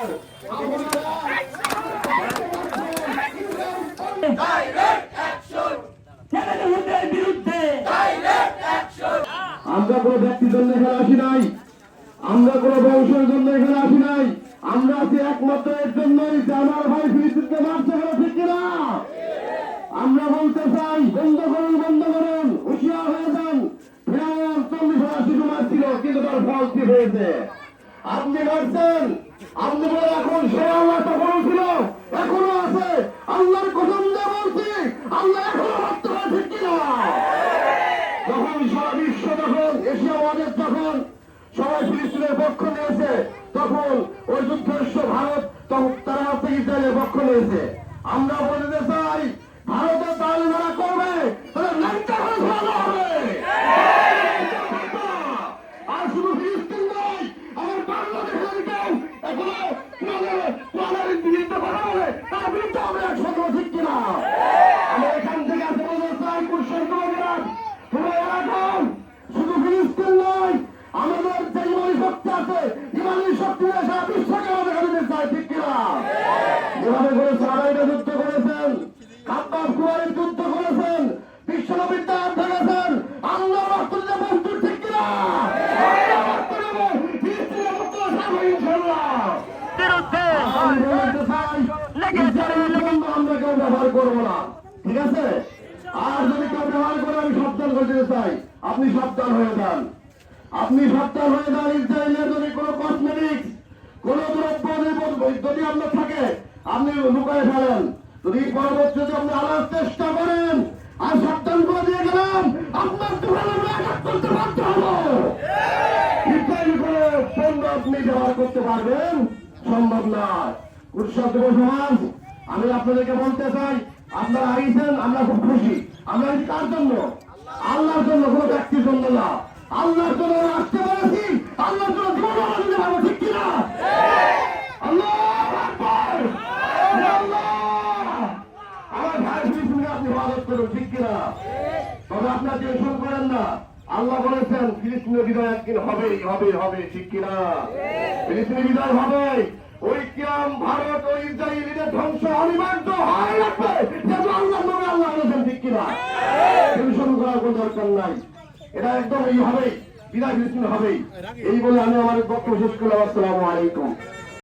আমরা কোনো ব্যক্তির জন্য এখানে আসি নাই, আমরা কোনো বংশের জন্য এখানে আসি নাই, আমরা আছি একমাত্র এর জন্যই যে আমার ভাই ফিলিস্তিনকে মারতে হবে, ঠিক কিনা? আমরা বলতে চাই বন্ধ করুন, হুঁশিয়ার হয়ে যান। ফিরাউন 40,000 শিশু মারছিল, কিন্তু তার ফল কি হয়েছে? আপনি মারছেন, আপনি বলে এখন সে আল্লাহ তখন ছিল, এখনো আছে। আল্লাহর কসম দিয়ে বলছি, আল্লাহ এখনো মারতে পারে, ঠিক কিনা? যখন সারা বিশ্ব, যখন এশিয়া মহাদেশ, যখন সবাই ফিলিস্তিনের পক্ষ নিয়েছে, তখন ওই যুদ্ধস্ব ভারত তখন তারা হচ্ছে ইসরায়েলের পক্ষ নিয়েছে। আমরা বলতে চাই ভারতের তাহলে যারা করবে তাহলে ল্যাংটা করে ধরানো হবে। আর শুধু ফিলিস্তিন নয়, আমার বাংলাদেশের কেউ এখনো কোয়ালের বিরুদ্ধে কথা বলে তার বিরুদ্ধে হবে একসাথে, ঠিক কিনা? আমরা এখান থেকে আসতে বলতে চাই কুরশের কবিরাজ, তোমরা এখন শুধু ফিলিস্তিন নয়, আমাদের যে ইমানি শক্তি আছে, ইমানি শক্তি সারা বিশ্বকে আমাদের দিতে চাই, ঠিক কিনা? যেভাবে করে সারাইটা যুদ্ধ করেছেন, খাব্বাব কুরাইশ যুদ্ধ করেছেন, বিশ্বনবীর দাঁত ভেঙেছেন, আল্লাহ রক্তটা প্রস্তুত, ঠিক কিনা? আমরা কেউ ব্যবহার করবো না, ঠিক আছে? আর যদি কেউ ব্যবহার করে আমি সাবধান করতে চাই, আপনি সাবধান হয়ে যান, আপনি সাবধান হয়ে যান। ইসরায়েলের যদি কোনো কসমেটিক্স, কোনো দ্রব্য যদি আপনার থাকে, আপনি লুকায় ফেলেন। যদি পরবর্তী আপনি আনার চেষ্টা করেন, আর সাবধান করে দিয়ে গেলাম, আপনার দোকানে আঘাত করতে বাধ্য হবো। ইসরায়েল করে পণ্য আপনি ব্যবহার করতে পারবেন, সম্ভব নয়। কৃষক যুব সমাজ, আমি আপনাদেরকে বলতে চাই, আপনারা আইছেন, আমরা খুব খুশি। আমরা কার জন্য? আল্লাহর জন্য, কোনো ব্যক্তির জন্য না। আল্লাহর জন্য আসতে পেরেছি, আল্লাহর জন্য জীবন দিতে পারবো, ঠিক কিনা? আল্লাহ আকবার, আমার ভাই ফিলিস্তিনকে আপনি ইবাদত করুন, ঠিক কিনা? তবে আপনার টেনশন করেন না, আল্লাহ বলেছেন ফিলিস্তিনের বিজয় একদিন হবে, ঠিক কিনা? ফিলিস্তিনের বিজয় হবে। ওই কিরাম ভারত ও ইসরায়েলের ধ্বংস অনিবার্য হয় লাগবে, যেহেতু আল্লাহ নবী আল্লাহ বলেছেন, ঠিক কিনা? টেনশন করার কোনো দরকার নাই, এটা একদম এই হবেই, বিদায় ফিলিস্তিন হবেই। এই বলে আমি আমার বক্তব্য শেষ করলাম। আসসালামু আলাইকুম।